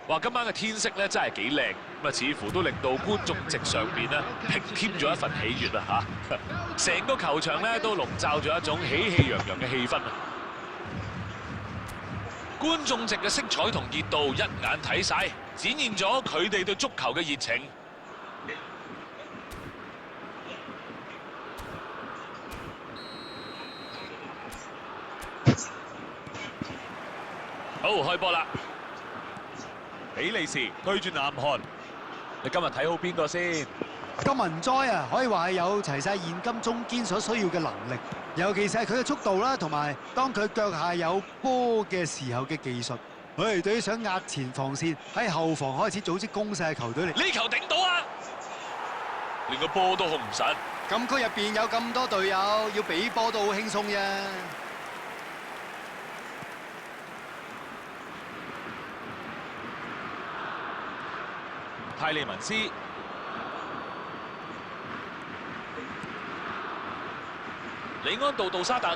話今晚嘅天色咧真係幾靚，咁啊似乎都令到觀眾席上邊咧平添咗一份喜悅啊嚇！成個球場咧都籠罩住一種喜氣洋洋嘅氣氛啊！觀眾席嘅色彩同熱度一眼睇晒，展現咗佢哋對足球嘅熱情。好，開波啦！比利時對住南韓，你今日睇好邊個先？金文哉啊，可以話係有齊晒現今中堅所需要嘅能力，尤其是係佢嘅速度啦，同埋當佢腳下有波嘅時候嘅技術。對於想壓前防線喺後防開始組織攻勢嘅球隊嚟，呢球頂到啊！連個波都控唔實。禁區入邊有咁多隊友，要俾波都好輕鬆啫。泰利文斯。李安道杜沙特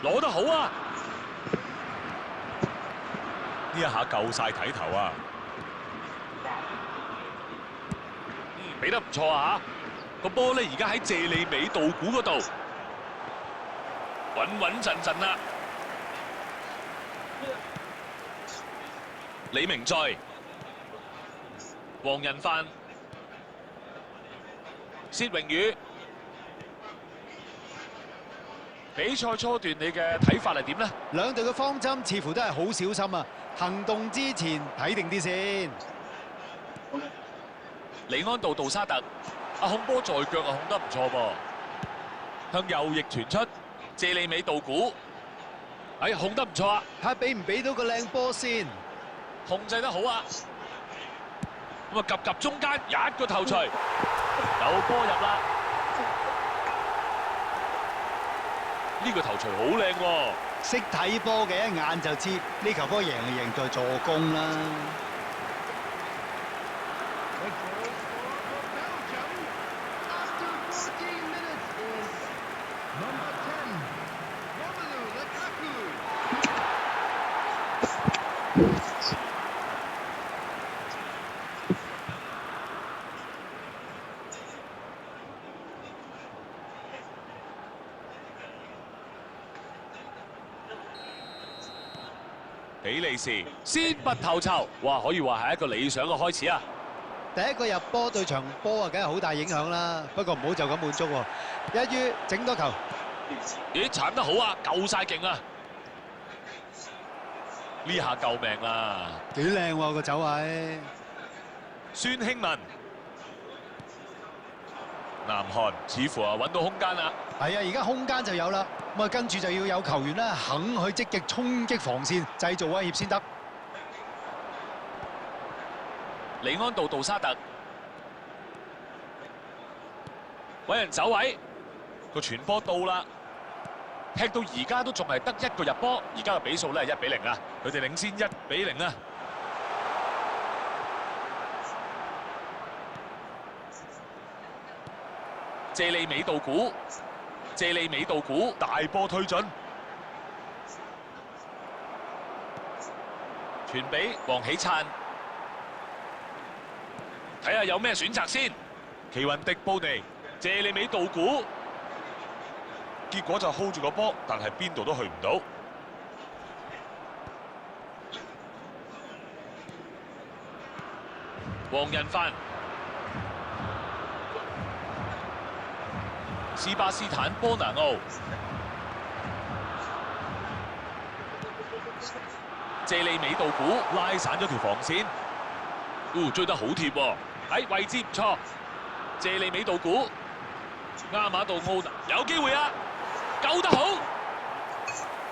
攞得好啊！呢一下夠晒睇頭啊！俾得唔錯啊！個波咧而家喺謝利美道古嗰度，穩穩陣陣啦。李明在，黃仁範。薛榮宇，比賽初段你嘅睇法係點呢？兩隊嘅方針似乎都係好小心啊！行動之前睇定啲先。李安道杜沙特，控波在腳控得唔錯噃，向右翼傳出，謝利美道古，控得唔錯啊！睇俾唔俾到個靚波先，控制得好啊！咁啊，及中間一個頭槌。有波入啦！呢個頭槌好靚喎，識睇波嘅一眼就知呢球波贏係贏在助攻啦。比利時先拔頭籌，哇！可以話係一個理想嘅開始啊！第一個入波對場波啊，梗係好大影響啦。不過唔好就咁滿足喎，一於整多球。咦，鏟得好啊，夠晒勁啊！呢下救命啦！幾靚喎個走位。孫興文，南韓似乎揾到空間啦。係啊，而家空間就有啦。咁啊，跟住就要有球員啦，肯去積極衝擊防線，製造威脅先得。李安道杜沙特揾人走位，個傳波到啦。踢到而家都仲係得一個入波，而家嘅比數咧係1-0啊，佢哋領先1-0啊。謝利美道古，謝利美道古大波推進，傳俾黃喜燦，睇下有咩選擇先。奇雲迪布尼，謝利美道古，結果就 hold 住個波，但係邊度都去唔到。黃仁範。斯巴斯坦波拿奧，謝利美道古拉散咗條防線，追得好貼喎，喺位置唔錯。謝利美道古，亞馬杜奧有機會啊，救得好，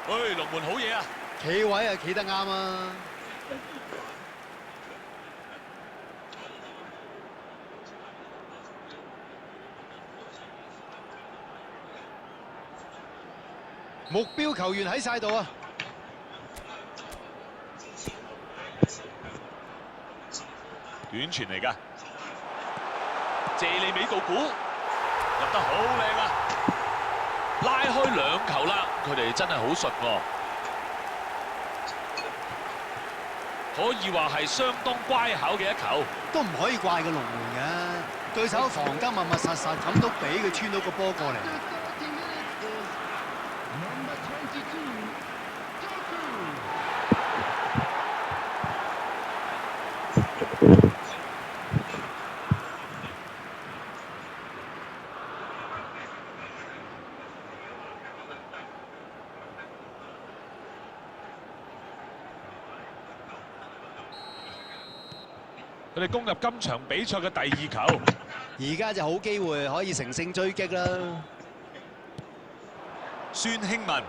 龍門好嘢啊！企位啊，企得啱啊！目標球員喺晒度啊！短傳嚟㗎，謝利美道古入得好靚啊！拉開2球啦，佢哋真係好順喎。可以話係相當乖巧嘅一球。都唔可以怪個龍門嘅，對手防得密密實實，咁都俾佢穿到個波過嚟。佢哋攻入今場比賽嘅第2球，而家就好機會可以乘勝追擊啦。孫興文，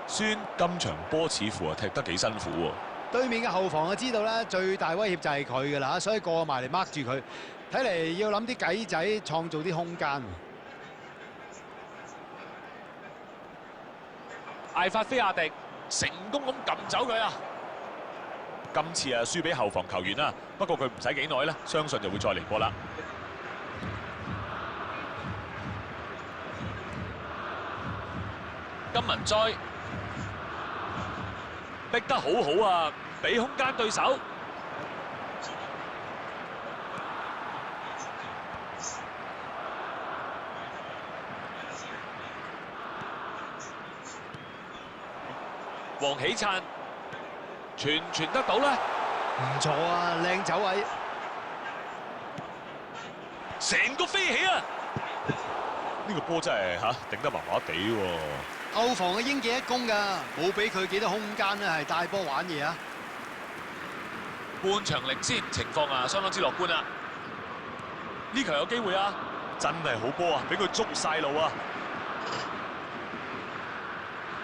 孫今場波似乎係踢得幾辛苦喎。對面嘅後防就知道咧，最大威脅就係佢㗎啦，所以過埋嚟 mark 住佢。睇嚟要諗啲計仔，創造啲空間。艾法菲亞迪成功咁撳走佢啊！今次啊輸俾後防球員啦，不過佢唔使幾耐咧，相信就會再嚟過啦。金文哉逼得好好啊，俾空間對手。黃喜燦傳得到咧，唔錯啊，靚走位，成個飛起啊！呢個波真係頂得麻麻地喎。後防嘅應記一功㗎，冇俾佢幾多空間咧，係帶波玩嘢啊！半場領先，情況啊相當之樂觀啊！呢球有機會啊！真係好波啊，俾佢捉晒路啊！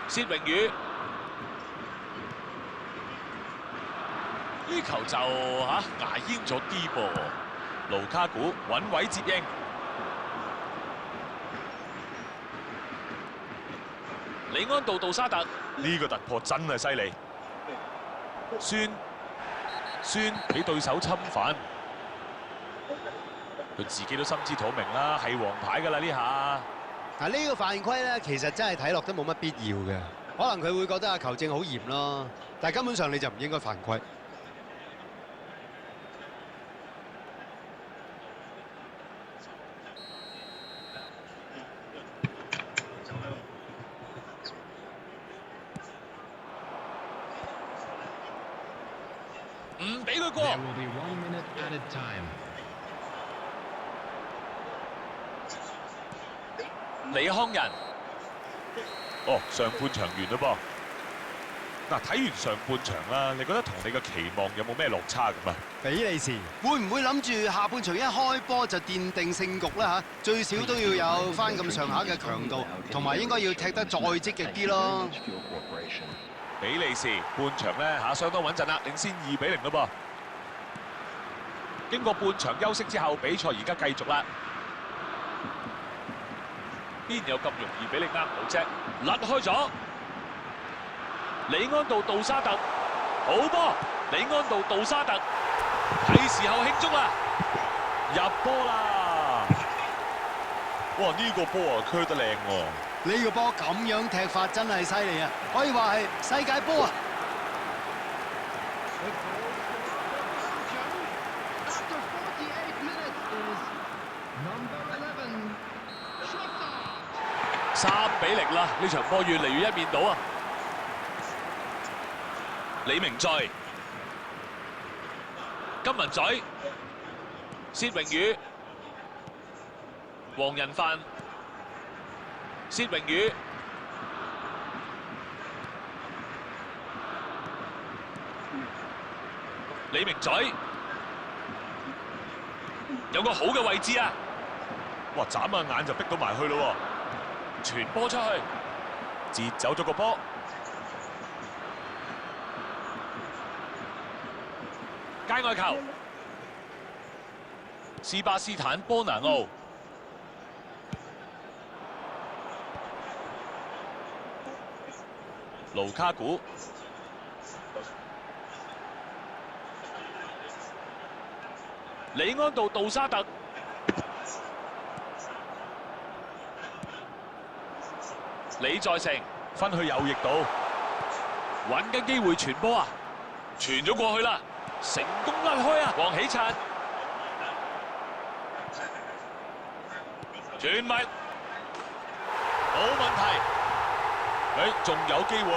薛榮宇呢球就牙煙咗啲噃，盧卡古穩位接應。李安道杜沙特呢個突破真係犀利，孫俾對手侵犯，佢自己都心知肚明啦，係黃牌㗎啦呢下。嗱，呢個犯規咧，其實真係睇落都冇乜必要嘅，可能佢會覺得阿球證好嚴咯，但係根本上你就唔應該犯規。唔俾佢過。李康仁，上半場完嘞噃。嗱，睇完上半場啦，你覺得同你嘅期望有冇咩落差咁啊？比利時會唔會諗住下半場一開波就奠定勝局咧嚇？最少都要有翻咁上下嘅強度，同埋應該要踢得再積極啲咯。比利時半場咧相當穩陣啦，領先2-0嘞噃。經過半場休息之後，比賽而家繼續啦。邊有咁容易俾你呃到啫？甩開咗，李安道杜沙特，好波！李安道杜沙特，係時候慶祝啦！入波啦！哇！呢個波啊，鋸得靚喎！呢個波咁樣踢法真係犀利啊！可以話係世界波啊！3-0啦！呢場波越嚟越一面倒啊！李明在、金文仔、薛榮宇、黃仁範、薛榮宇、李明仔，有個好嘅位置啊！哇！眨下眼就逼到埋去咯喎，傳波出去，截走咗個波。界外球，斯巴斯坦波拿奧，盧卡古，李安道杜沙特，李在成分去右翼度，揾緊機會傳波啊！傳咗過去啦，成功甩開啊！黃喜燦傳埋，冇問題。仲有機會，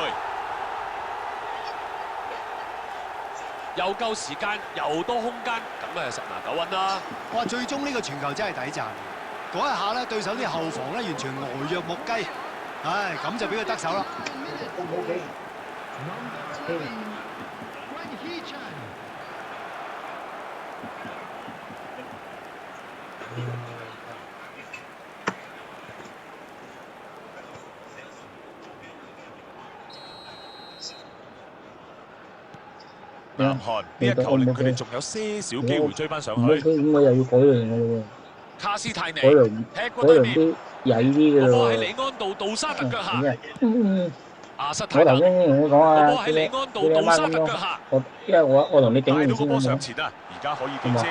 又夠時間，又多空間，咁係10拿9穩啦。哇！最終呢個傳球真係抵賺。嗰一下咧，對手啲後防咧完全呆若木雞，唉，咁就俾佢得手啦。南韓呢一球令佢哋仲有些少機會追翻上去。咁我又要改良嘅咯喎，卡斯泰尼改良踢過對面，啲曳啲嘅個波喺咯李安道杜沙特腳下，阿塞我頭泰特先同你講個啊，波喺李安道杜沙特腳下，因為我同你頂完帶到個波先啊嘛。上前啊！而家可以點先？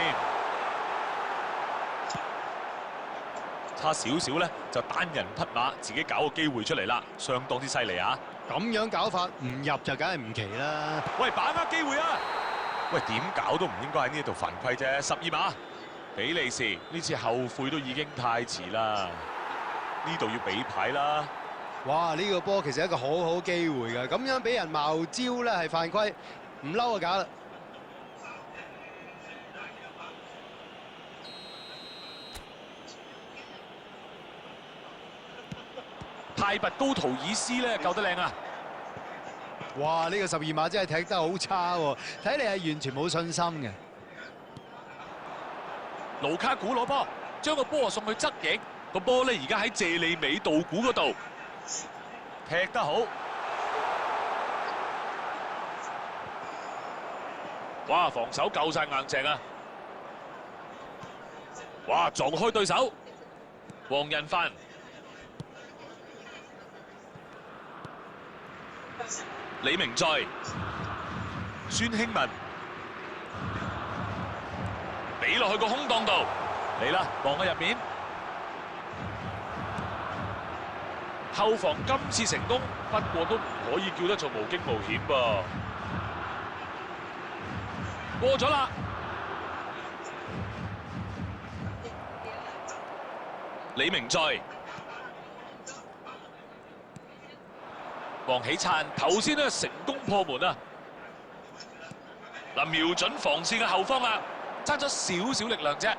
差少少咧，就單人匹馬，自己搞個機會出嚟啦，相當之犀利啊！咁樣搞法唔入就梗係唔奇啦。喂，把握機會啊！喂，點搞都唔應該喺呢度犯規啫，12碼。比利時呢次後悔都已經太遲啦，呢度要俾牌啦。哇！呢個波其實係一個好好機會㗎，咁樣俾人茅招咧係犯規，唔嬲就假啦。泰拔高圖爾斯咧救得靚啊！哇！呢個12碼真係踢得好差喎，睇嚟係完全冇信心嘅。盧卡古攞波，將個波送去側翼，個波咧而家喺謝利美道古嗰度，踢得好。哇！防守夠晒硬淨啊！哇！撞開對手，黃仁範。李明在，孫興文俾落去個空檔度，嚟啦，望喺入面。後防今次成功，不過都唔可以叫得做無驚無險噃。過咗啦，李明在。黃喜燦頭先咧成功破門啊！嗱，瞄準防線嘅後方啊，爭咗少少力量啫。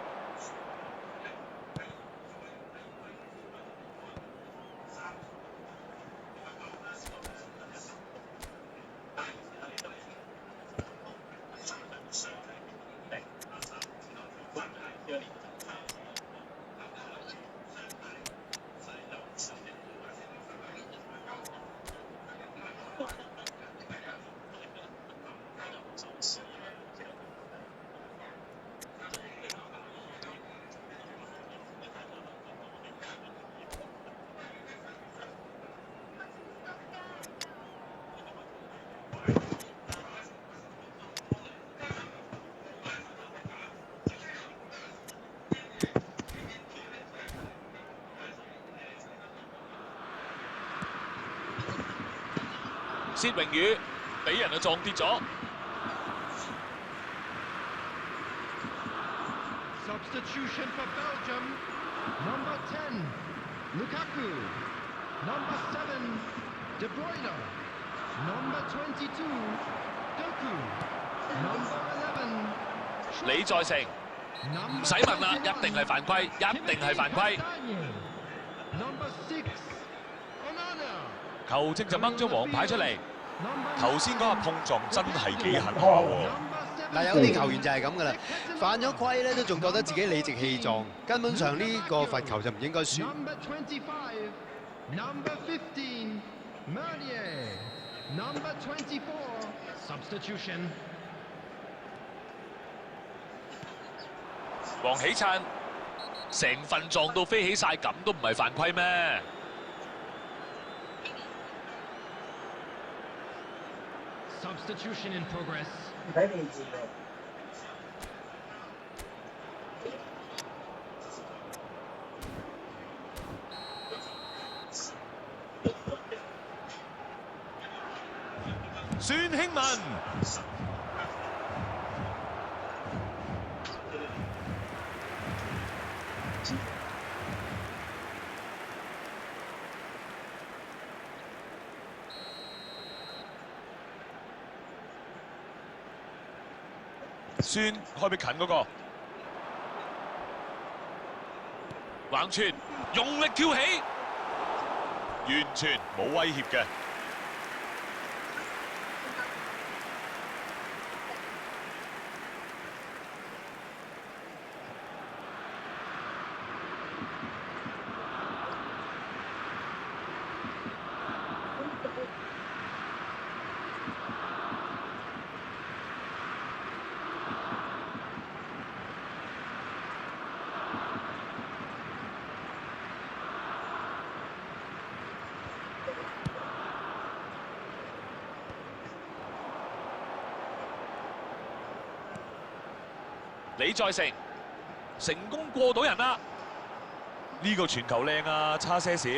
薛榮宇俾人啊撞跌咗。Substitution for Belgium. Number 10, Lukaku. Number 7, De Bruyne. Number 22, Doku. Number 11, 李在成唔使問啦，一定係犯規，一定係犯規。Number 6, Onana. 球證就掹咗黃牌出嚟。頭先嗰下碰撞真係幾狠下喎。嗱，有啲球員就係咁噶啦，犯咗規咧都仲覺得自己理直氣壯，根本上呢個罰球就唔應該輸。Number 25, number 15, Meunier. Number 24, substitution. 黃喜燦成份撞到飛起晒，咁都唔係犯規咩？Substitution in progress. 孫興文孫開俾近嗰個，橫傳，用力跳起，完全冇威脅嘅。李在成成功過到人啦！呢個傳球靚啊，差些少。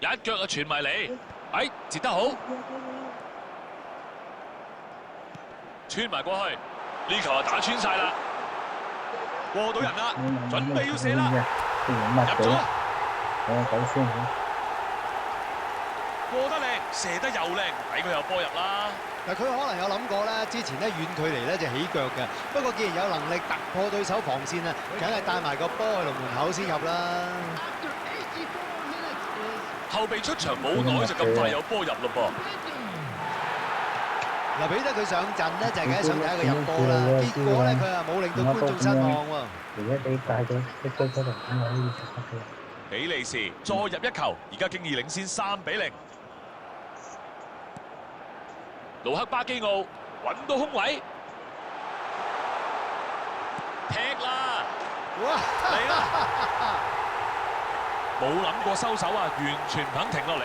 一腳就傳埋嚟，截得好，穿埋過去，呢球就打穿晒啦，過到人啦，準備要射啦，入咗，好先好。過得靚，射得又靚，睇佢有波入啦。嗱，佢可能有諗過咧，之前咧遠距離咧就起腳嘅，不過既然有能力突破對手防線啊，梗係帶埋個波去龍門口先入啦。 After 84 minutes is 後備出場冇耐就咁快有波入咯噃。嗱，俾得佢上陣咧，就係梗係想睇下佢入波啦。結果咧，佢啊冇令到觀眾失望喎。而家俾帶咗一堆出嚟，咁我呢啲就得嘅。比利時再入一球，而家經已領先3-0。盧克巴基奧揾到空位，踢啦！哇！嚟啦！冇諗過收手啊，完全唔肯停落嚟。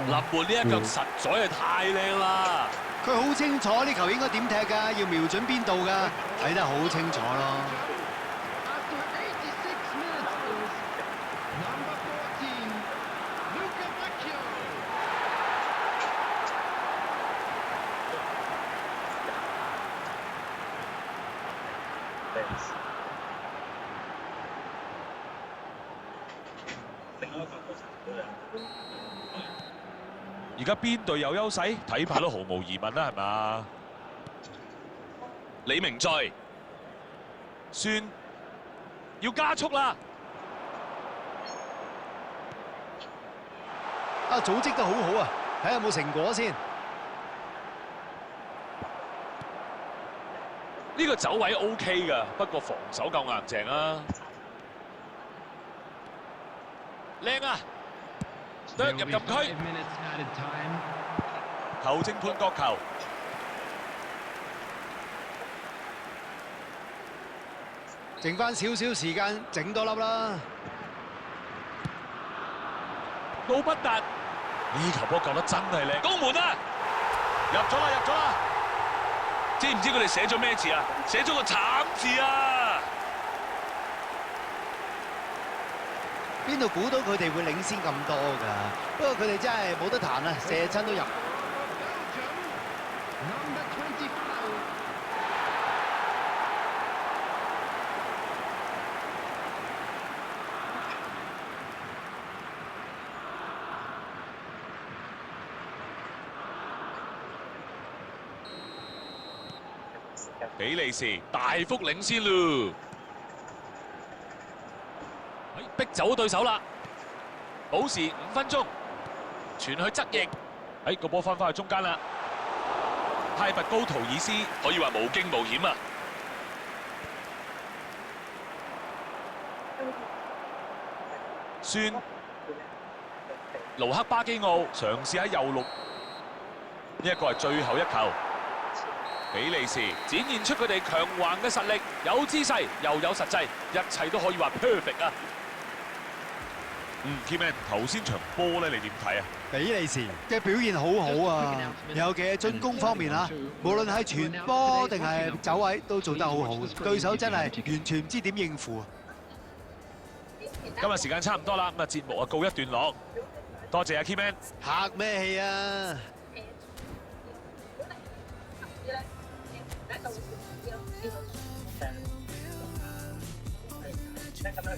林門呢一腳實在係太靚啦！佢好清楚呢球應該點踢㗎，要瞄準邊度㗎，睇得好清楚咯。 after 86 minutes is number 14, Luca Bacchio. 而家邊隊有優勢？睇怕都毫無疑問啦，係嘛？李明在，孫要加速啦！啊，組織得好好啊，睇下有冇成果先。呢個走位 OK 㗎，不過防守夠硬淨啊！靚啊！啄 There 入 will be 禁 5 區， minutes added time. 球證判角球。剩翻少少時間，整多粒啦。奧不達呢球波救得真係靚，攻門啊！入咗啦，入咗啦！知唔知佢哋寫咗咩字啊？寫咗個慘字啊！邊度估到佢哋會領先咁多㗎？不過佢哋真係冇得彈啊，射親都入。 Belgium, number 25. 比利時大幅領先咯，逼走對手啦！補時5分鐘，傳去側翼，個波翻去中間啦。泰拔高圖爾斯可以話無驚無險啊！孫盧克巴基奧嘗試喺右路，呢一個係最後一球。比利時展現出佢哋強橫嘅實力，有姿勢又有實際，一切都可以話 perfect 啊！Keyman 頭先場波咧，你點睇啊？比利時嘅表現好好啊，尤其係進攻方面啊，無論係傳波定係走位都做得好好，對手真係完全唔知點應付啊！今日時間差唔多啦，咁啊節目啊告一段落，多謝阿 Keyman。客咩氣啊？咁樣